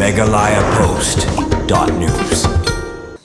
megalayapost.news.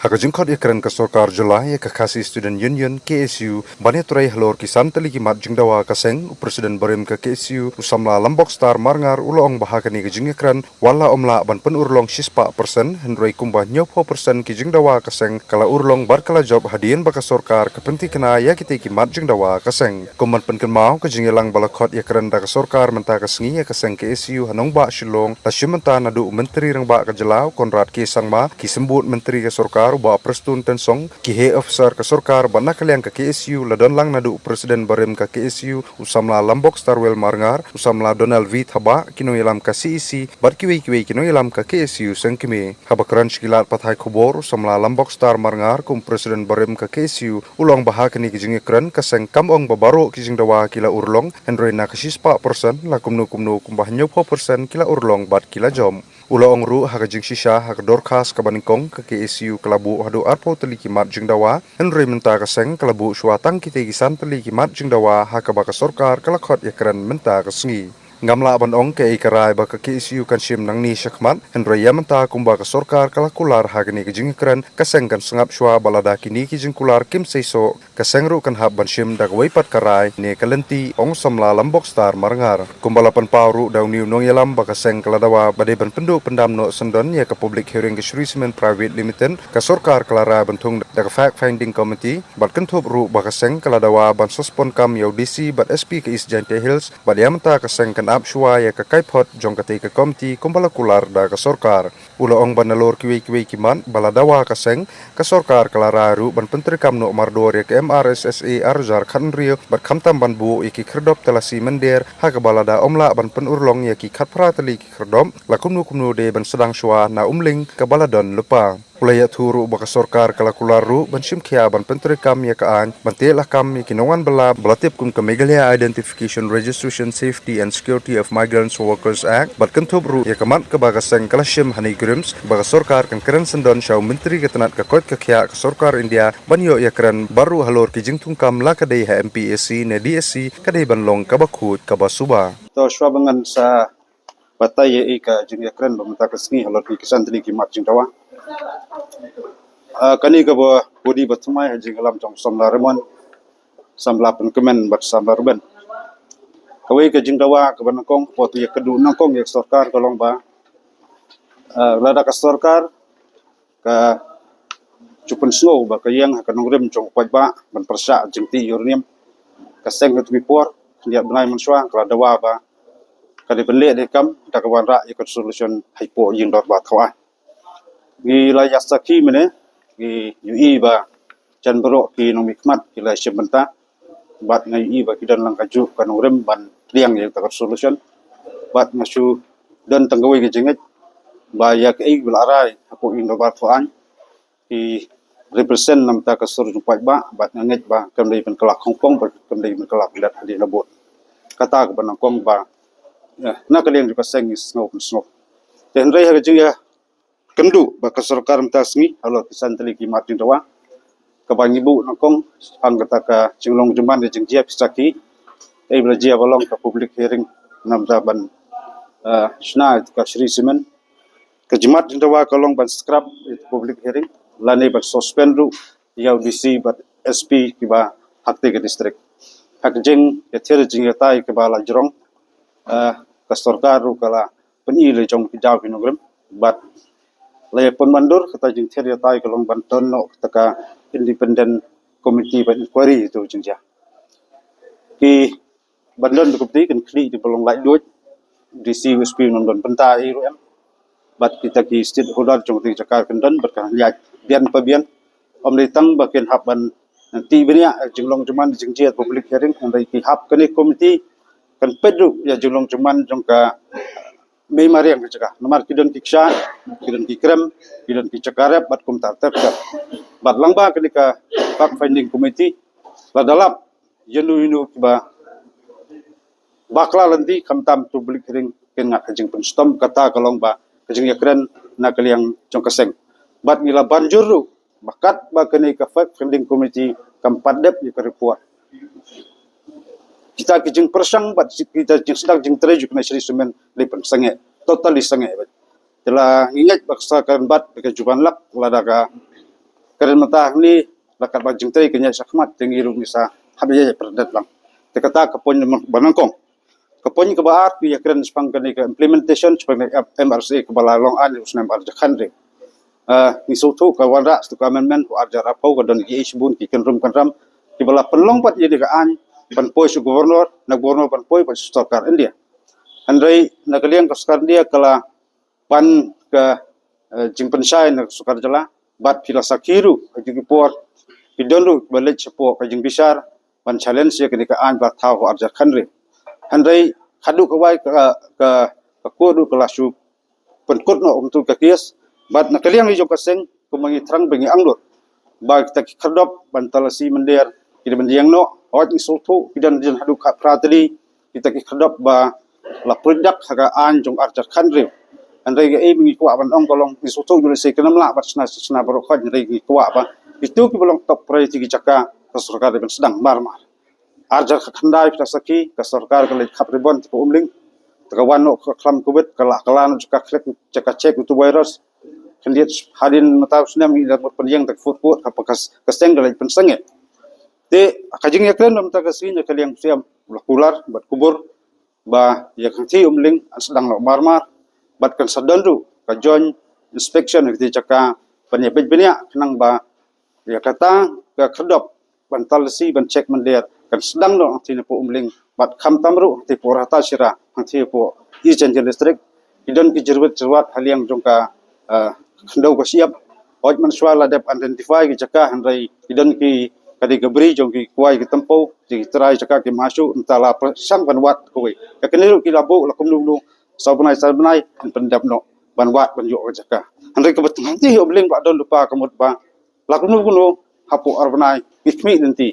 Hakajingkot ikran kasokar Julai kakasi student union KSU bani turai halor kisan teligi mat jingdawa kaseng presiden barim ke KSU usamla lambok star marngar ulong bahakani kajing ikran wala omla ban pen urlong sispa persen hendroi kumbah nyopo persen ki jingdawa kaseng kala urlong barkala job hadian baka sorkar kepenti kena ya kita ki mat jingdawa kaseng kuman pen kenmau kajingelang balakot ikran da sorkar menta kasengi ya kaseng KSU hanong ba shilong tasyumenta nadu menteri rang ba kajelau Konrad K Sangma ki sembut menteri ke sorkar ba prestun tensong ki he officer ke sorkar bana kaliang ke KSU ladon lang nadu presiden barim ke KSU usamla lambok starwell marngar usamla Donald V Thaba kino ilam ke CEC bat kiwi kino ilam ke KSU sengkime habakran shikilat pathai khobor usamla lambok star marngar kum presiden barim ke KSU ulong bahakani kijing ikran kaseng kamong babaro kijing dawa kila urlong hendroi na kasispa persen la kumnu kumbah nyopo persen kila urlong bat kila jom Ula ongru hakajing shisha hakadorkas kabaningkong ke KSU kelabu hadu arpo teliki mat jingdawa henry menta kaseng kelabu suatang kita gisan teliki mat jingdawa hakabaka sorkar kalakot yakran menta kasengi ngamla abanong ke ikarai baka KSU kansim nang ni syakmat henry menta kumba ka sorkar kalakular hagani kijing ikran kaseng kan sengap shwa balada kini kijing kular kim seiso kaseng ru kan hab bansim dagwai pat karai ne kalenti ong samla lambok star marangar kumbalapan pauru dauni unong yalam baka seng kaladawa badai ban penduk pendam no sendon ya ke public hearing ke Shri Cement Private Limited ka sorkar kalara bentung daga fact finding committee bat kentup ru baka seng kaladawa ban sospon kam yau DC bat SP ke East Jante Hills bat yamta kaseng kan ap shwa ya ke kaipot jong kate ke komiti kumbalakular da ka sorkar ula ong banalor kiwi kiman baladawa kaseng ka sorkar kalara ru ban penteri kam no mardor ya ke MRSSA Arjar Khanrio bat khamtam ban bu iki kerdop telasi mender ha ka balada omla ban penurlong ya ki khatpra teli ki kerdom la kumnu de ban sedang shwa na umling ka baladon lupa ulaya turu baka sorkar kalakularu ban simkhia ban penteri kam ya kaan ban telah kam ya kinongan belatip kum ke Meghalaya Identification Registration Safety and Security of Migrants Workers Act bat kentup ru ya kamat ke baka seng kalashim hani grims baka sorkar kan keren sendon syau menteri ketenat ke kot ke khia ke sorkar India ban yo ya keren baru halor ki jingtung kam la kadai ha MPSC ne DSC kadai ban long kabakut kabasuba to shwa bangan sa batai ye ka jing ya keren bamta kasngi halor ki kisan tli ki mat jing tawa kani ka bo bodi batumai jing alam jong samla remon samla pen kemen bat samla ruben kawai ka jing tawa ka banakong potu ya kedu nangkong ya sorkar kolong ba lada ka sorkar ka cupun snow ba ka yang hakanong rem jong kwaj ba ban persya jing ti urnium ka seng tu bipor dia benai menswa kala dawa ba kali benle de kam dakawan ra ikut solution hypo ying dot ba thawa gi la yasaki mene gi ui ba chan bro ki no mikmat ki la shibenta bat ngai i ba ki dan lang kaju kanong rem ban liang ye takar solution bat ngasu dan tanggawi ki jenget ba ya ki belarai aku indo ba thawan ki represent nam ta ka sur jupai ba bat nget ba kam dei pen kelak hongkong ba kam dei pen kelak lat di labot kata ka banang kong ba na kalian juga seng snow ten rei ha ya kendu ba ka sorkar mta sngi halo kisan teli ki martin dawa ka bangi bu nangkong ang kata ka jinglong juman de jingjia pisaki ei blajia balong ka public hearing nam ta ban shna ka Shri Cement ka jimat dawa kalong ban scrap public hearing lani ban suspend ru yau DC bat SP ki ba hakte ke district hak jing ya ther jing ya tai ke ba la jrong ka sorkar ru kala peni le jong ki jaw pinogram bat le pon mandur kata jing ther ya tai kalong ban ton no taka independent committee ban inquiry tu jingja ki bandon ku ti kan kli di belong lai duit DC SP non don penta i ru em bat kita ki state holder jong ti jakar kendon berkan ya bian pabian om le tang bakin haban nanti benia jinglong cuman jingjia public hearing andai ki hap kani committee kan pedru ya jinglong cuman jong ka mei mariang ka nomor kidon kiksha kidon kikrem kidon kicakarep bat kum tar bat langba kenika fact finding committee ladalap yenu ba bakla lanti kamtam public hearing kenga kajing penstom kata kalong ba kajing yakren na kaliang jong kaseng bat ngila banjur bakat ba kenika fact finding committee kampadep ya report kita kijing persang bat kita jing sedang jing treju kena Shri Cement lipan sange totally sange telah ingat baksakan bat kejuban lak ladaka keren mentah ni lakat bajing teri kenya sakmat tinggi rumisa habis perdat lang tekata kapon banangkong kapon ke baat ya keren sepang ke implementation sepang MRC ke balalong an usnam arjakan re ni sotu ka wara stu amendment ko arjar apau ka don ki isbun ki kenrum kanram ki bala penlong pat ye ka an pan poi su gubernur na gubernur pan poi pa sarkar India andai nakaliang ka sarkar dia kala pan ke jingpensai na sukar jala bat filosakiru ajigi por pidonru balej sepo kajing bisar pan challenge ya kenika an bat tau arjar khanre handai khadu kawai ka kodu kelasu penkut no untuk kakias bat nakaliang ijo kaseng kumangi trang bengi anglur ba kita kerdop bantalasi mender kita mendiang no hot isotu kidan jen hadu ka pratri kita kerdop ba la produk haga an jong arjar khanre andai ga bengi kuwa ban ong kolong isotu jule se kenam la bat sna baru khat andai gi kuwa ba itu ki bolong top priority ki jaka ka sarkar ben sedang marmar arjar khandai kita saki ka sarkar ka le khapribon ko umling takawan no klam kubet kala kalan jaka klek jaka cek itu virus kendiat hadin mata sunam ni dak pendiang tak food apakas kaseng galai pensenge te kajing yakren mata kasih kaliang siam kular bat kubur ba ya kanti umling sedang lo marmar bat kan sadandu ka join inspection ti jaka penyepet benia kenang ba ya kata ka kedop bantalsi ban cek mendir kan sedang no ti po umling bat kham tamru ti porata sira ti po ijen listrik idon ki jerwat haliang jongka khendau ka siap oj man swala dep identify ki jaka handai idon ki kadi gebri jong ki kuai ki tempo ti trai jaka ki masuk entala sang banwat koi ka keniru ki labu lakum lu sabnai pendap no banwat banjo jaka handai ka betung ti obling ba don lupa kamut ba lakum lu hapu arbanai ikmi nanti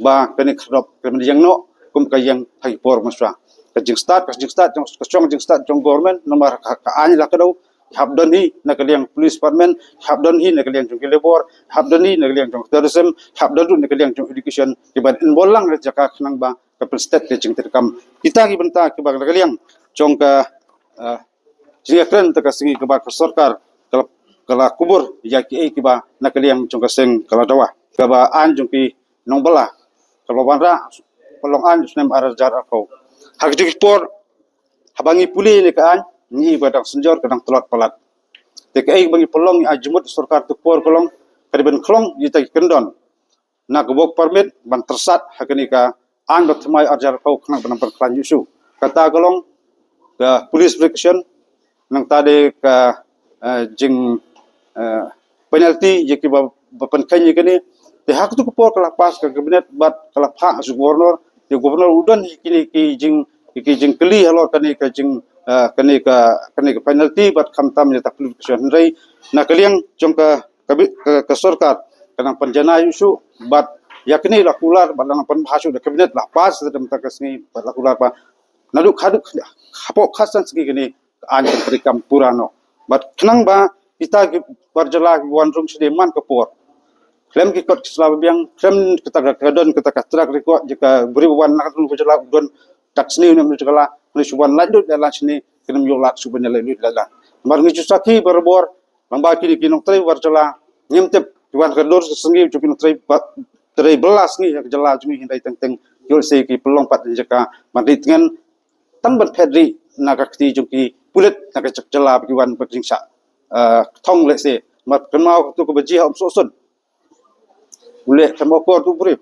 ba kani khrop kemendiang no kum kayang hai por maswa kajing start jong start jong government nomor ka ani la kadau habdon hi nakaliang police department habdon hi nakaliang jong labor habdon hi nakaliang jong tourism habdon ru nakaliang jong education kiban inbolang jaka khnang ba ka state ke jing terkam kita ki benta ki ba nakaliang jong ka jiakren ta kasingi ka ba sarkar kala kubur ya ki ki ba nakaliang jong ka seng kala dawa ka ba an jong ki nongbala kalau banra pelong an sunem arjar akau hak dikpor habangi puli ni ka an ni badang senjor kadang telot palat TKI bagi pelong ajmut sarkar tukpor kolong kadiben klong yita kendon na gobok permit ban tersat hakani ka an batmai arjar kau kena benampar klan yusu kata kolong ke police protection nang tade ka jing penalty jeki bapan kanyi kini te hak tu kupor kala pas ka kabinet bat kala phak su gubernur te gubernur udan kini ki jing keli halor kani ka jing kani ka penalty bat khamtam ni tak application rei na kaliang jong ka sarkar kanang panjana yusu bat yakni lakular balang pan bhasu da kabinet la pas sedem takasni bat lakular ba naduk khaduk hapo khasan segi kini an perikam purano bat kenang ba kita berjala wan rum sedeman kepor klem ki kot selama biang klem kita kadon kita katrak rekod jika beri wan nak dulu berjala don tak sini ni berjala ni suban lanjut dalam sini kena yolak subanya lanjut dalam mar ngi jusaki berbor lamba kini kinong trai berjala nyemtep wan kador sengi jupin trai belas ni yang jala jumi hindai teng yol se ki pelong pat jaka mari dengan tan pedri nakakti juki pulet nak jala biwan berjingsa thong le se mat kenau tu ko beji ham sosun ule kemo ko tu beri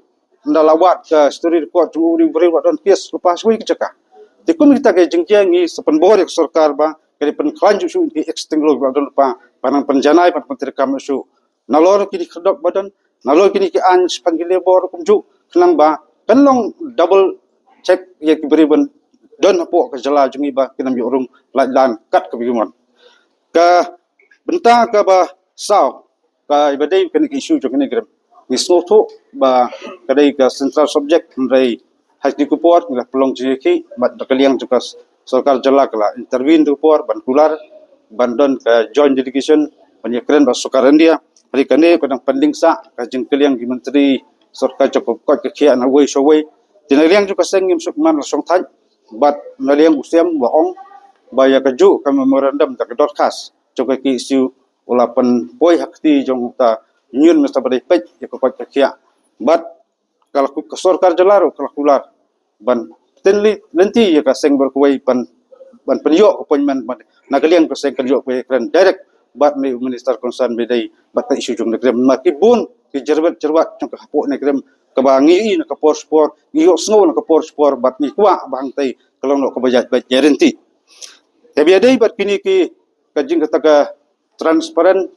ndalawat ke story ko tu beri wadon pies lepas wi kecaka tikun kita ke jengkiang ni sepenbor yang sarkar ba kali pen klanju su di extenglo wadon pa panang penjanai pan menteri kamusu nalor kini kedok badan nalor kini ki an panggil labor kumju kenang ba penlong double check ye beri ban don apo ke jala jungi ba kinam yorung lan kat ke bigun ka benta ka ba saw ka ibadai kini isu jong ni gram ni soto ba kadai ka central subject rai hasdi kupor ngila pelong jeki bat dakaliang juga sarkar jala kala intervene kupor ban kular bandon ka joint delegation penyekren ba sarkar India hari kane kadang pendingsa ka jengkeliang di menteri sarkar cukup kot ke kia na wei showei tinaliang juga sengim sukman song thaj bat naliang usiam waong ba ya kaju ka memorandum tak broadcast jong ki isu ulapan poi hakti jong ta nyun mesta badai pej ya ko pat kia bat kalau ku sorkar jelaro kalau kular ban tenli nanti ya ka seng berkuai ban penyo appointment nagaliang ko seng kanyo ko kren direct bat me minister concern bedai bat ta isu jong negrem makibun ki jerbat jong ka hapo negrem kabangi na ka sport iyo snow na ka sport bat ni kwa bang tai kalau no ka bajat bat guarantee tapi ada bat kini ki kajing kata transparan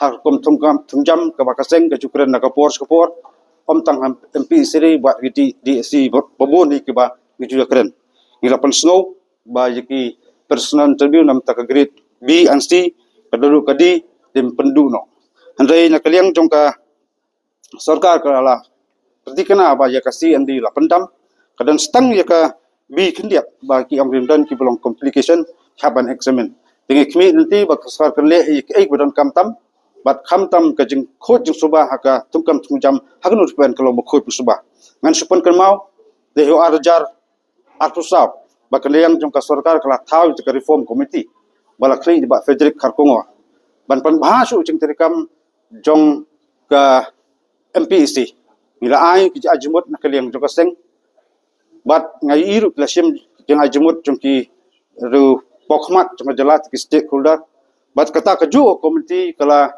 har kom jam ka bakaseng ka cukren na ka por om tang MP siri buat di si babon ni ki ba ni juga keren ilapan snow ba yaki personal interview nam ta ka grade B and C kadulu kadi dem pendu no handai na kaliang jong ka sarkar ka la pertikana ba ya kasi andi la pendam kadan stang ya ka B kendiap ba ki am dan ki belong complication haban examen dengan kami nanti bak sarkar le ek badan kamtam bat kamtam ka jing khot jing subah haka tumkam tumjam hakan urban kalau khot subah ngan supon kan mau de ho arjar artusau bak leyang jong ka sarkar kala thau ka reform committee bala kri ba Frederick Kharkongo ban pan bahasu jing terikam jong ka MPC bila ai ki ajmut na kaliang jong ka seng bat ngai iru klasim jeng ajmut jong ki ru pokmat jong jalat ki stakeholder bat kata keju komiti kala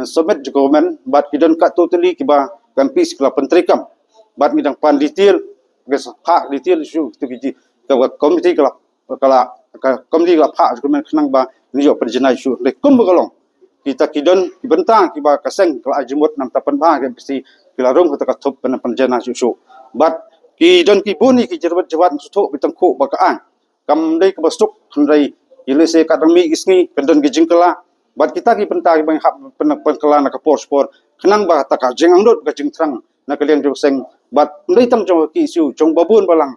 submit government bat kidan kat totally kiba kan pis kala pentrikam bat midang pan detail ges hak detail isu tu ki komiti kala komiti kala hak government khnang ba niyo perjana isu le kum galong kita kidan bentang kiba kaseng kala ajmut nam tapan ba kan pisi kala rom kata thop pen perjana isu bat kidan ki buni ki jerbat jawat suthok bitang khu bakaan kam dei ka basuk handai ile se kadang mi isni pendan gijing kala bat kita ki pentah ki bang hap penkala na ka sport kenang ba ta ka jeng angdot ka jing trang na kalian jong seng bat ndai tam jong ki isu jong babun balang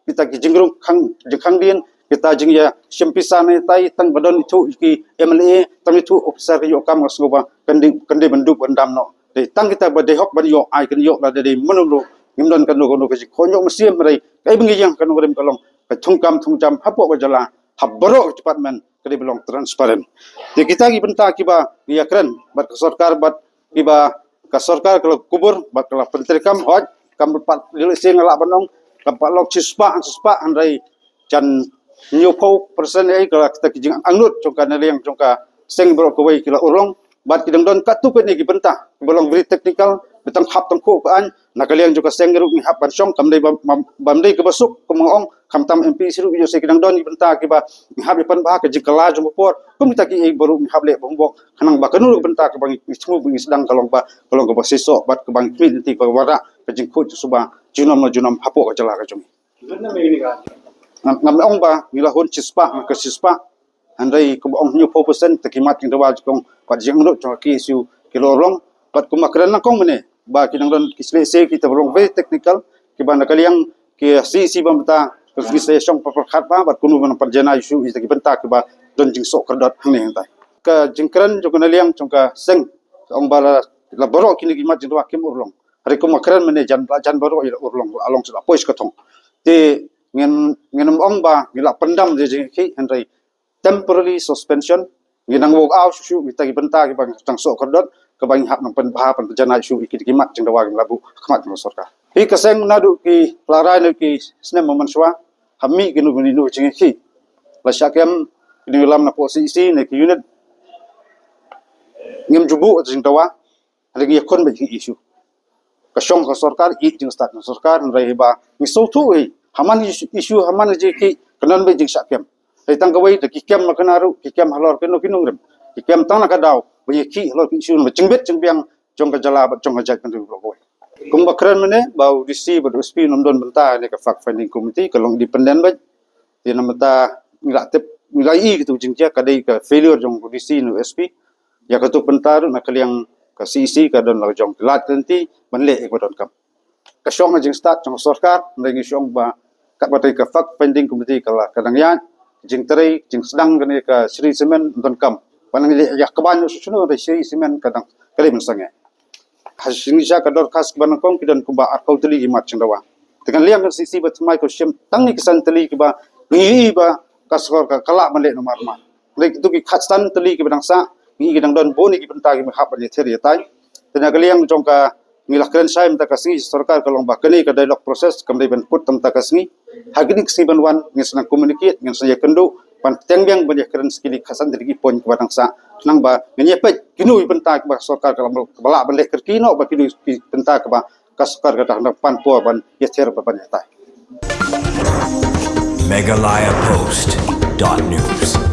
kita ki jingrung khang dien kita jing ya sempisan tai tang badon itu ki MLA tam itu officer yo kam ngasgoba kandi benduk bandam no de tang kita ba de hok ban yo ai kan yo la de menulu ngimdon kan no ka ji khonyo mesiem rai kai bengi yang kan ngorem kalong ka thungkam hapo ka jala habaro cepat men kadi belong transparan de kita ki benta kiba ya keren bat sarkar bat kiba ka sarkar kalau kubur bat kala pentrikam hoj kam pat sing ala banong kapak lok sispa andai jan nyupo persen ai kala kita ki jing angnut jongka naliang jongka seng bro ko wei kila urong bat kidang don katu pe ni ki benta belong very technical betang hap tang ko kan nakaliang jongka seng ru ni hap ban song kam dei bam dei ke basuk kumong kamtam MP siru yo se kidang don ni benta ki ba hab pan ba ke jikala jom por kum kita ki baru hab le bongbok kanang ba kanul benta ke bang ismu bing sedang kalong ba siso bat ke bang kmi ti ko wara ke jingkut suba junam hapo ka jala ka jom ngam ong ba ngilahun cispa ke sispa andai ko ong new percent takimat king dawal kong pat jing no cho ki su kilorong pat kumakran na kong mene ba kinang don kisle se kita belong very technical ki ba nakaliang ki si bamta kisle song paparkhat ba bat kunu ban parjana isu ki benta ki ba don jing sok kerdot hang tai ka jingkran jo kanaliang chongka seng ong bala la boro kini ki mat jindwa kim urlong hari kumakran mene jan baro ila urlong along sa pois ka thong te ngen ong ba ngila pendam je ki henry temporary suspension nginang walk out su kita ki benta ki bang tang sok kerdot ka bang hap nang pen ba pan jana su ki mat jing dawa labu khmat no sarkar hi kaseng nadu ki plarai no ki snem manswa hammi ki nu jing ki la syakem ni lam na posisi ne ki unit ngem jubu jing dawa lagi yakon ba isu ka shong ka sarkar i jing stat na sarkar rai ba mi so tu haman isu haman je ki kanan ba jing syakem tang kawai de kikem na kanaru kikem halor kenu kinungrem kikem tang na kadaw bayi ki halor ki sun cingbet cingbiang jong ka jala bat jong hajak kan ru lokoi kum bakran mene bau disi bad sp nomdon benta ne ka fact finding committee kalong dependent ba ti namata ngila tep ngila i gitu jingja kadai ka failure jong disi no sp ya ka tu pentar na kaliang ka cc ka don la jong lat nanti banle ek badon kam ka shong jing start jong sarkar ngi shong ba ka batai ka fact finding committee kala kadang yan jing terai jing sedang kene ka Sri Semen don kam panang ya kaban susuno de Sri Semen kadang kali mensange hasin ja ka dor khas ban kong kidan kuba arkau teli himat chendawa dengan liam sisi bat mai ko shem tangi kisan teli kiba ni ba kasor ka kala male no marma lek tu ki khatstan teli ki bangsa ngi gidang don boni ki penta ki mahap ni theri tai tenaga liang jongka ngilak kren sai mta kasngi sarkar kalong ba kani ka dialog proses kamdai ban put tam ta kasngi hagini si ban wan ngisna communicate ngin saya kendu pan tengyang ban kren skili khasan dari ki pon ki bangsa nang ba ngye pet kinu penta ki ba sarkar kalong bala ban lek kino ba kinu penta ka ba kasar ka tang pan po ban yether ba ban tai Meghalaya Post.news